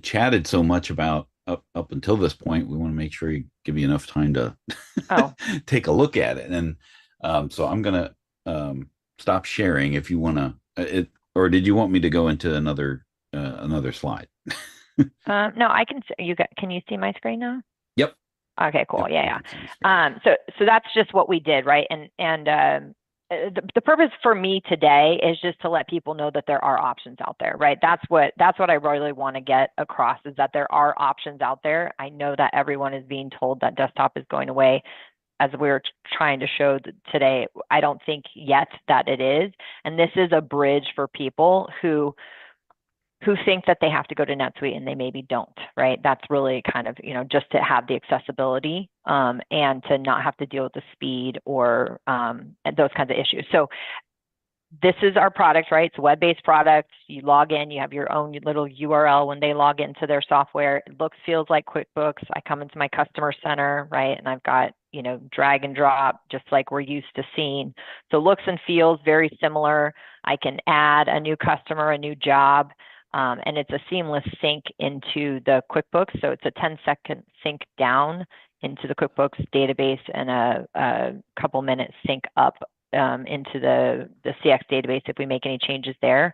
chatted so much about up until this point. We want to make sure you give you enough time to take a look at it. And so I'm gonna stop sharing if you want to. Or did you want me to go into another slide? No, I can. Can you see my screen now? Yep. Okay, cool. Yep, yeah. So that's just what we did, right? And the purpose for me today is just to let people know that there are options out there, right? That's what I really want to get across, is that there are options out there. I know that everyone is being told that desktop is going away. As we're trying to show today, I don't think yet that it is. And this is a bridge for people who think that they have to go to NetSuite and they maybe don't, right? That's really kind of, just to have the accessibility and to not have to deal with the speed or those kinds of issues. So this is our product, right? It's a web-based product. You log in, you have your own little URL when they log into their software. It feels like QuickBooks. I come into my customer center, right? And I've got, drag and drop, just like we're used to seeing. So looks and feels very similar. I can add a new customer, a new job. And it's a seamless sync into the QuickBooks. So it's a 10-second sync down into the QuickBooks database and a couple minutes sync up into the CX database if we make any changes there.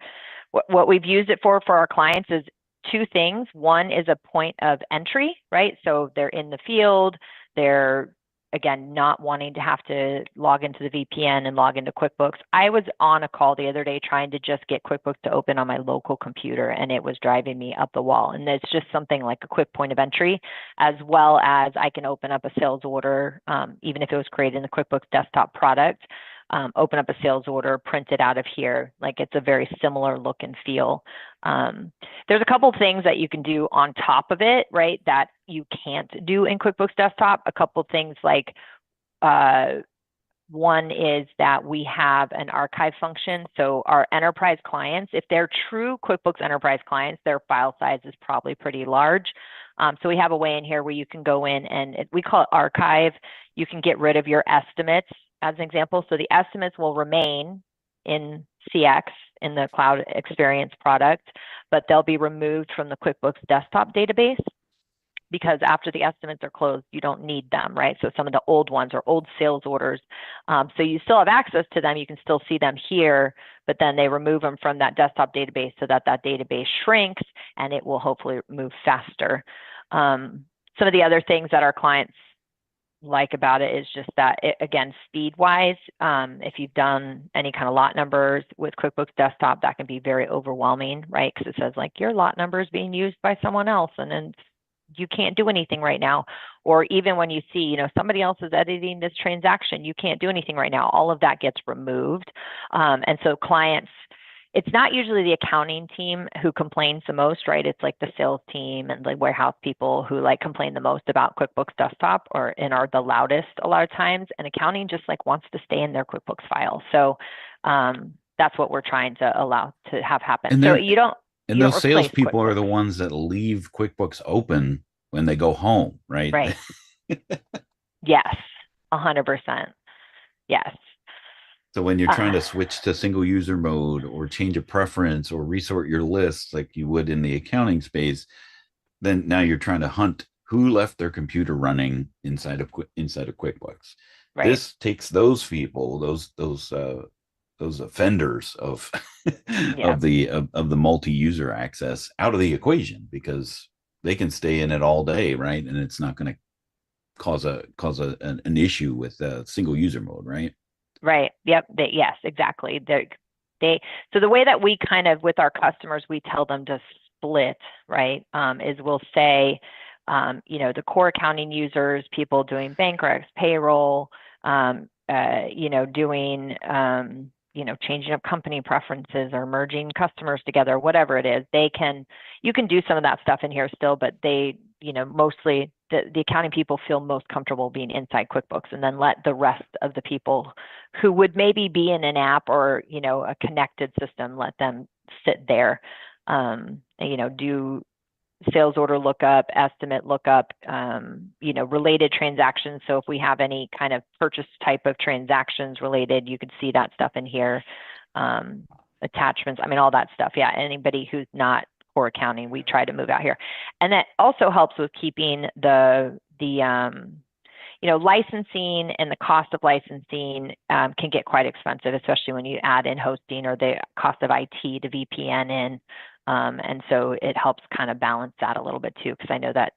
What we've used it for our clients is two things. One is a point of entry, right? So they're in the field, they're again, not wanting to have to log into the VPN and log into QuickBooks. I was on a call the other day trying to just get QuickBooks to open on my local computer, and it was driving me up the wall. And it's just something like a quick point of entry, as well as I can open up a sales order, even if it was created in the QuickBooks Desktop product, open up a sales order, print it out of here. Like, it's a very similar look and feel. There's a couple things that you can do on top of it, right, that you can't do in QuickBooks Desktop. A couple things like one is that we have an archive function. So our enterprise clients, if they're true QuickBooks enterprise clients, their file size is probably pretty large. So we have a way in here where you can go in and we call it archive. You can get rid of your estimates as an example. So the estimates will remain in CX, in the cloud experience product, but they'll be removed from the QuickBooks Desktop database, because after the estimates are closed, you don't need them, right? So some of the old ones are old sales orders. So you still have access to them. You can still see them here, but then they remove them from that desktop database so that database shrinks and it will hopefully move faster. Some of the other things that our clients like about it is just that, again, speed-wise, if you've done any kind of lot numbers with QuickBooks Desktop, that can be very overwhelming, right? Because it says, like, your lot number is being used by someone else, and then you can't do anything right now. Or even when you see, somebody else is editing this transaction, you can't do anything right now. All of that gets removed. And so clients, it's not usually the accounting team who complains the most, right? It's like the sales team and the warehouse people who complain the most about QuickBooks Desktop and are the loudest a lot of times. And accounting just wants to stay in their QuickBooks file. So that's what we're trying to allow to have happen. And so you don't. And those salespeople are the ones that leave QuickBooks open when they go home, right? Right. Yes, 100%. Yes. So when you're trying to switch to single user mode or change a preference or resort your lists like you would in the accounting space, then now you're trying to hunt who left their computer running inside of QuickBooks. Right. This takes those people, those offenders of of the multi-user access out of the equation, because they can stay in it all day, right? And it's not going to cause an issue with single user mode, right? Right. Yep. Yes, exactly. So the way that we kind of, with our customers, we tell them to split, right, is we'll say, the core accounting users, people doing bank recs, payroll, doing changing up company preferences or merging customers together, whatever it is, you can do some of that stuff in here still, but mostly the accounting people feel most comfortable being inside QuickBooks, and then let the rest of the people who would maybe be in an app or, a connected system, let them sit there, do sales order lookup, estimate lookup, related transactions. So if we have any kind of purchase type of transactions related, you could see that stuff in here. Attachments, all that stuff. Yeah, anybody who's not core accounting, we try to move out here. And that also helps with keeping the licensing, and the cost of licensing can get quite expensive, especially when you add in hosting or the cost of IT to VPN in. And so it helps kind of balance that a little bit too, because I know that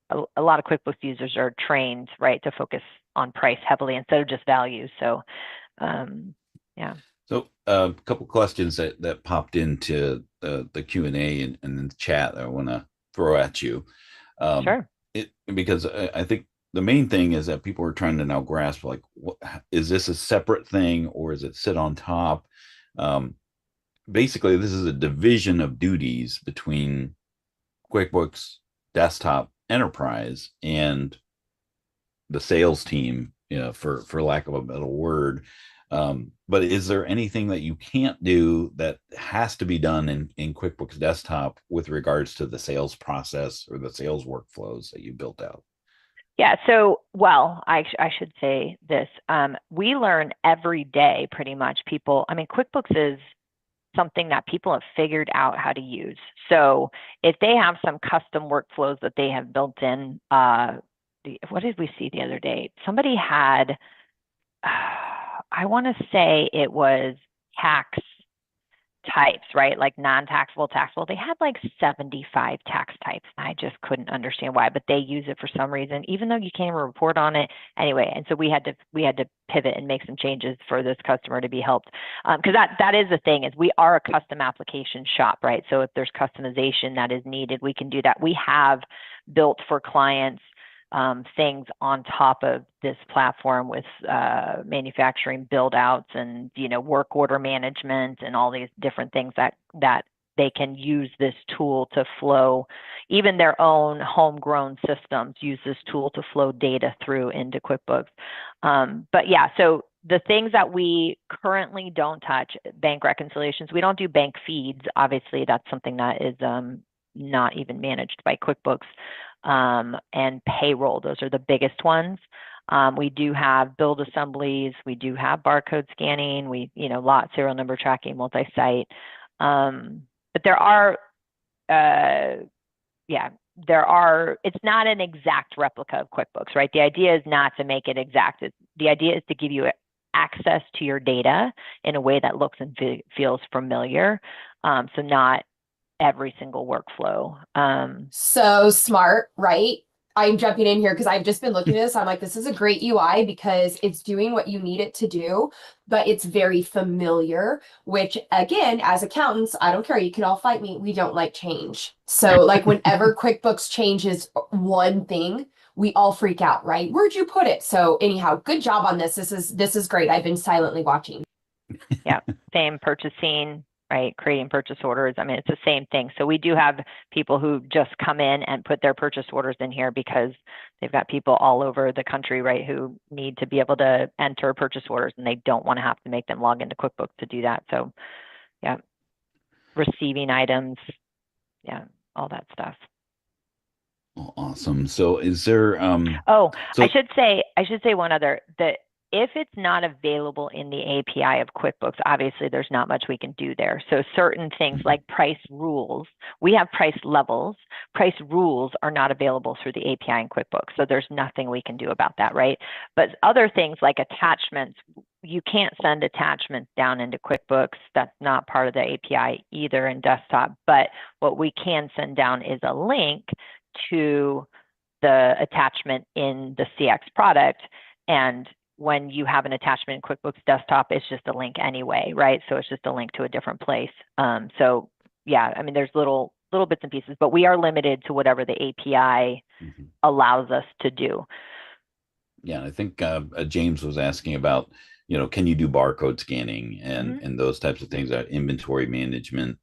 a lot of QuickBooks users are trained, right, to focus on price heavily instead of just value. So, yeah. So a couple questions that popped into the Q&A and in the chat that I want to throw at you. Sure. Because I think the main thing is that people are trying to now grasp, like, is this a separate thing or is it sit on top? Basically, this is a division of duties between QuickBooks Desktop Enterprise and the sales team, for lack of a better word. But is there anything that you can't do that has to be done in QuickBooks Desktop with regards to the sales process or the sales workflows that you built out? Yeah. So, well, I should say this. We learn every day, pretty much. QuickBooks is something that people have figured out how to use. So if they have some custom workflows that they have built in, what did we see the other day? Somebody had, I want to say it was tax types, right? Like non-taxable, taxable. They had like 75 tax types. I just couldn't understand why, but they use it for some reason, even though you can't even report on it anyway. And so we had to pivot and make some changes for this customer to be helped. Because that is the thing, is we are a custom application shop, right? So if there's customization that is needed, we can do that. We have built for clients things on top of this platform with manufacturing build outs and work order management and all these different things that they can use this tool to flow. Even their own homegrown systems use this tool to flow data through into QuickBooks. But yeah, so the things that we currently don't touch, bank reconciliations, we don't do bank feeds. Obviously, that's something that is not even managed by QuickBooks. And payroll, those are the biggest ones. We do have build assemblies, we do have barcode scanning, lot serial number tracking, multi-site. But there are, it's not an exact replica of QuickBooks, right? The idea is not to make it exact. The idea is to give you access to your data in a way that looks and feels familiar. So not every single workflow. So smart, right? I'm jumping in here because I've just been looking at this. I'm like, this is a great UI because it's doing what you need it to do, but it's very familiar, which again, as accountants, I don't care. You can all fight me. We don't like change. So like whenever QuickBooks changes one thing, we all freak out, right? Where'd you put it? So anyhow, good job on this. This is great. I've been silently watching. Yeah, same purchasing, right? Creating purchase orders. It's the same thing. So we do have people who just come in and put their purchase orders in here because they've got people all over the country, right, who need to be able to enter purchase orders, and they don't want to have to make them log into QuickBooks to do that. So yeah, receiving items, yeah, all that stuff. Oh, awesome. So is there I should say one other, that if it's not available in the API of QuickBooks, obviously there's not much we can do there. So certain things like price rules, we have price levels. Price rules are not available through the API in QuickBooks. So there's nothing we can do about that, right? But other things like attachments, you can't send attachments down into QuickBooks. That's not part of the API either in desktop. But what we can send down is a link to the attachment in the CX product. And when you have an attachment in QuickBooks Desktop, it's just a link anyway, right? So it's just a link to a different place. So yeah, there's little bits and pieces, but we are limited to whatever the API allows us to do. Yeah, I think James was asking about, can you do barcode scanning and Mhm. and those types of things, that inventory management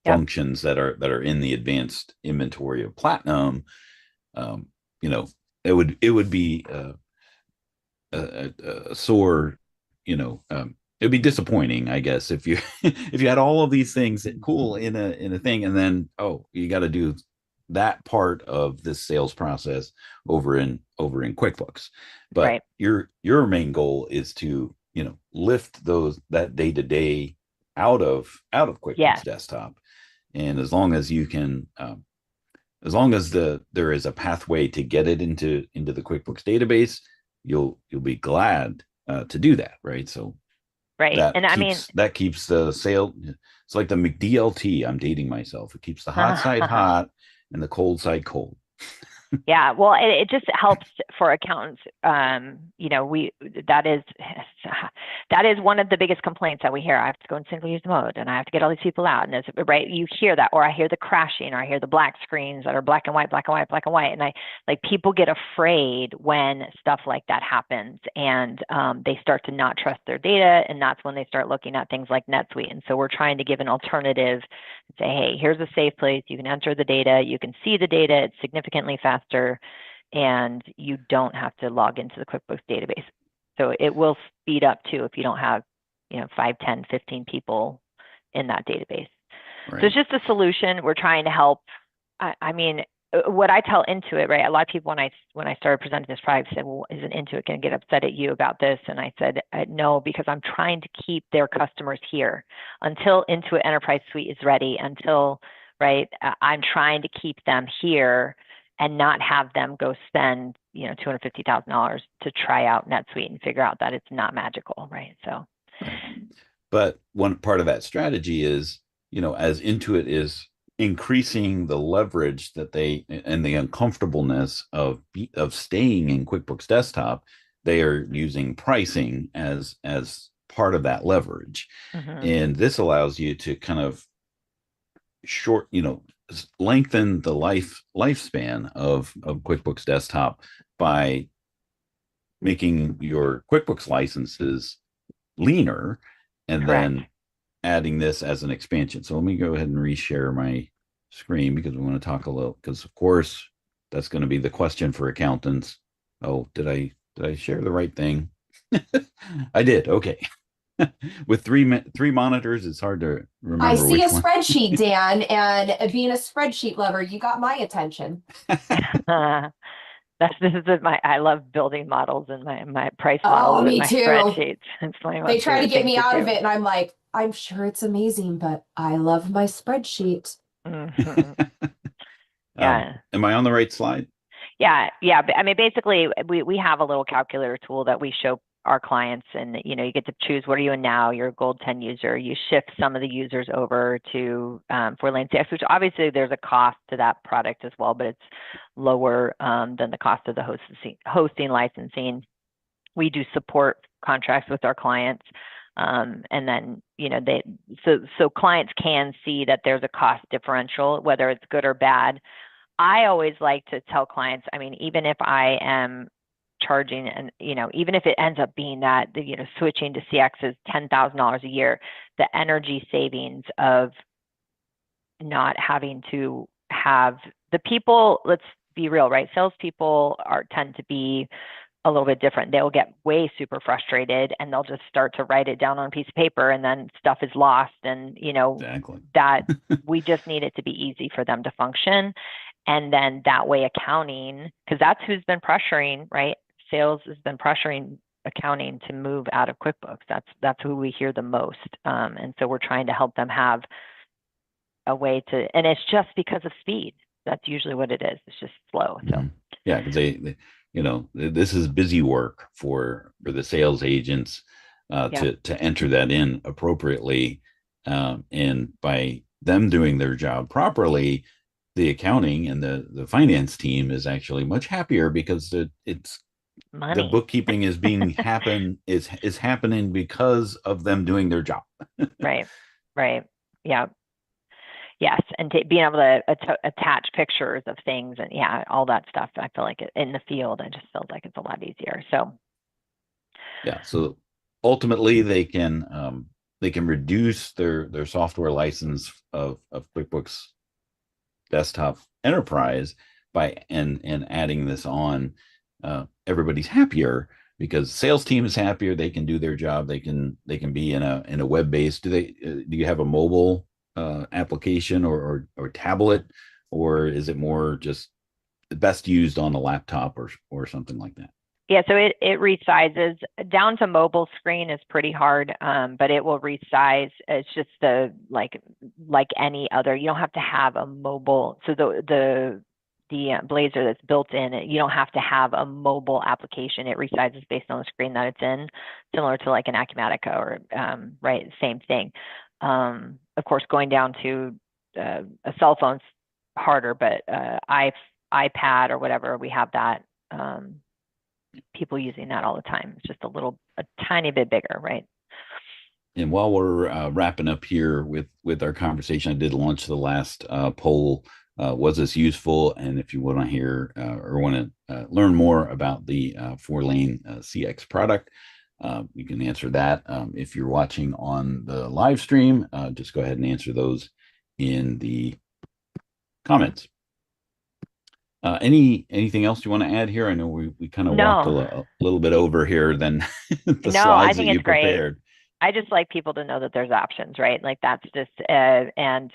Yep. functions that are in the advanced inventory of Platinum. um, you know, it would be a sore, it'd be disappointing, I guess, if you if you had all of these things cool in a thing, and then you got to do that part of this sales process over in QuickBooks. But Right. your main goal is to lift that day to day out of QuickBooks Yes. Desktop, and as long as you can, as long as there is a pathway to get it into the QuickBooks database, you'll be glad to do that, right? So Right. that And I mean, keeps the sale. It's like the McDLT. I'm dating myself. It keeps the hot side hot and the cold side cold. yeah, well, it just helps for accountants. We that is that is one of the biggest complaints that we hear. I have to go in single use mode, and I have to get all these people out. And it's right, you hear that, or I hear the crashing, or I hear the black screens that are black and white, black and white, black and white. And I like people get afraid when stuff like that happens, and they start to not trust their data, and that's when they start looking at things like NetSuite. And so we're trying to give an alternative. Say, hey, here's a safe place. You can enter the data. You can see the data. It's significantly faster, and you don't have to log into the QuickBooks database. So it will speed up too if you don't have, 5, 10, 15 people in that database. Right. So it's just a solution. We're trying to help. I mean, what I tell Intuit, right? A lot of people when I started presenting this product said, "Well, isn't Intuit going to get upset at you about this?" And I said, "No, because I'm trying to keep their customers here until Intuit Enterprise Suite is ready. Until I'm trying to keep them here and not have them go spend $250,000 to try out NetSuite and figure out that it's not magical, right?" So, Right. But one part of that strategy is, as Intuit is increasing the leverage that they and the uncomfortableness of staying in QuickBooks Desktop, they are using pricing as part of that leverage. And this allows you to kind of lengthen the lifespan of QuickBooks Desktop by making your QuickBooks licenses leaner, and correct. then adding this as an expansion. So let me go ahead and reshare my screen, because we want to talk a little, because of course that's going to be the question for accountants. Oh, did I share the right thing? I did. Okay. With three monitors, it's hard to remember I see a which one. spreadsheet, Dan, and being a spreadsheet lover, you got my attention. I love building models and my price Oh, models and me my too. spreadsheets. It's one of my They try to favorite get things me to out of do. it, and I'm like, I'm sure it's amazing, but I love my spreadsheet. Mhm. Yeah. Am I on the right slide? Yeah. Yeah. But I mean, basically, we have a little calculator tool that we show our clients, and you get to choose what are you in now. You're a Gold 10 user. You shift some of the users over to Fourlane CX, which obviously there's a cost to that product as well, but it's lower than the cost of the hosting licensing. We do support contracts with our clients. And then, so clients can see that there's a cost differential, whether it's good or bad. I always like to tell clients, I mean, even if I am charging, and even if it ends up being that switching to CX is $10,000 a year, the energy savings of not having to have the people, let's be real, right? Salespeople tend to be a little bit different. They'll get way super frustrated, and they'll just start to write it down on a piece of paper, and then stuff is lost. And Exactly. that we just need it to be easy for them to function. And then that way accounting, because that's who's been pressuring, right? Sales has been pressuring accounting to move out of QuickBooks. That's who we hear the most. And so we're trying to help them have a way to, and it's just because of speed. That's usually what it is. It's just slow. So yeah, because this is busy work for the sales agents to enter that in appropriately, and by them doing their job properly, the accounting and the finance team is actually much happier, because it's money. the bookkeeping is is happening because of them doing their job. Right. Yeah. Yes, and being able to attach pictures of things, and all that stuff. I feel like in the field, I just felt like it's a lot easier. So yeah. So ultimately they can reduce their software license of QuickBooks Desktop Enterprise by and adding this on. Everybody's happier because sales team is happier. They can do their job. They can be in a web based. Do you have a mobile application or tablet, or is it more just best used on a laptop or something like that? Yeah, so it resizes down to mobile screen is pretty hard, but it will resize. It's just like any other. You don't have to have a mobile. So the Blazor that's built in, you don't have to have a mobile application. It resizes based on the screen that it's in, similar to like an Acumatica or right, same thing. Of course, going down to a cell phone's harder, but iPad or whatever, we have that. People using that all the time. It's just a tiny bit bigger, right? And while we're wrapping up here with our conversation, I did launch the last poll. Was this useful? And if you want to hear or want to learn more about the Fourlane CX product, you can answer that. If you're watching on the live stream, just go ahead and answer those in the comments. Anything else you want to add here? I know we kind of walked a little bit over here than the slides that you prepared. Great. I just like people to know that there's options, right? Like that's just and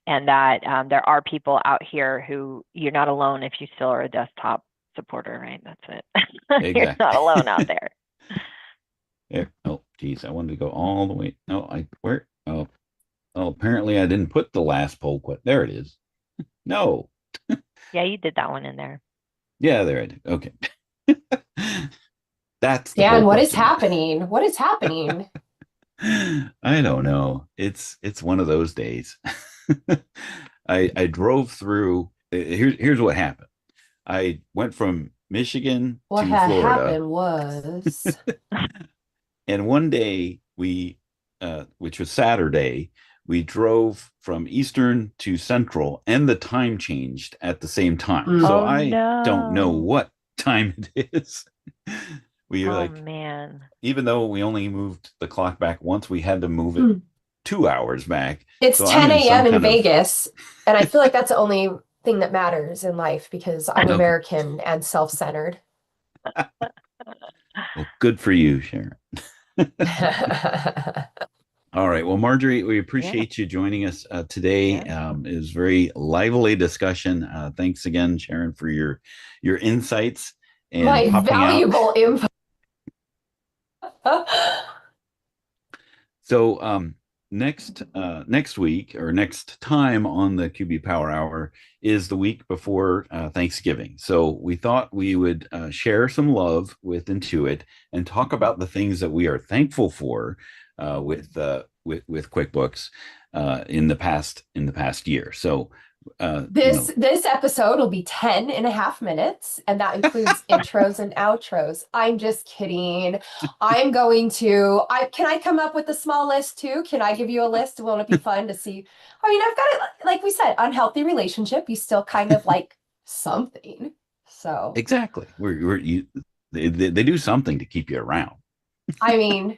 that there are people out here who you're not alone if you still are a desktop supporter, right? That's it. Exactly. You're not alone out there. Yeah. Oh, geez, I wanted to go all the way. No, Oh, apparently I didn't put the last poll. There it is. No. Yeah, you did that one in there. Yeah, there I did. Okay. That's Dan, what is happening? What is happening? I don't know. It's one of those days. I drove through. Here's what happened. I went from Michigan to Florida. What happened was, and one day which was Saturday, we drove from Eastern to Central, and the time changed at the same time. So I don't know what time it is. Man. Even though we only moved the clock back once, we had to move it 2 hours back. It's 10 a.m. in Vegas. And I feel like that's the only thing that matters in life because I'm American and self-centered. Well, good for you, Sharon. All right. Well, Marjorie, we appreciate you joining us today. It was a very lively discussion. Thanks again, Sharon, for your insights and my valuable info. So next week or next time on the QB Power Hour is the week before Thanksgiving. So we thought we would share some love with Intuit and talk about the things that we are thankful for with QuickBooks in the past year. So this episode will be 10 and a half minutes, and that includes intros and outros. I'm just kidding. I'm going to can I come up with a small list too? Can I give you a list? Won't it be fun to see? I mean, I've got it, like we said, unhealthy relationship. You still kind of like something. So exactly. They do something to keep you around. I mean,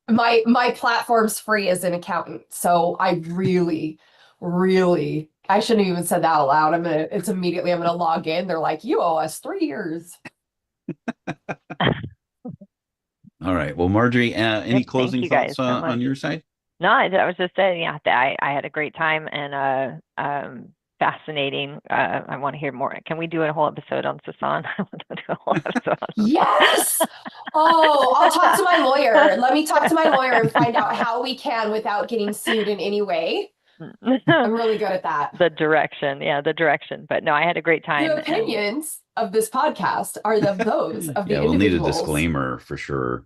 my platform's free as an accountant, so I really I shouldn't have even said that out loud. I'm gonna log in. They're like, you owe us 3 years. All right. Well, Marjorie, any closing thoughts on your side? No, I was just saying, I had a great time and fascinating. I want to hear more. Can we do a whole episode on Sasan? I want to do a whole episode. Yes. Oh, I'll talk to my lawyer. Let me talk to my lawyer and find out how we can without getting sued in any way. I'm really good at that. The direction. But no, I had a great time. The opinions of this podcast are those of the individuals. We'll need a disclaimer for sure.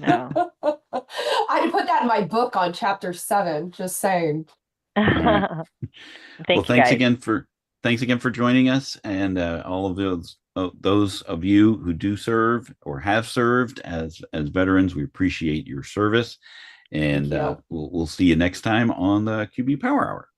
No. I'd put that in my book on chapter 7. Just saying. Thanks again for joining us, and all of those of you who do serve or have served as veterans. We appreciate your service, and we'll see you next time on the QB Power Hour.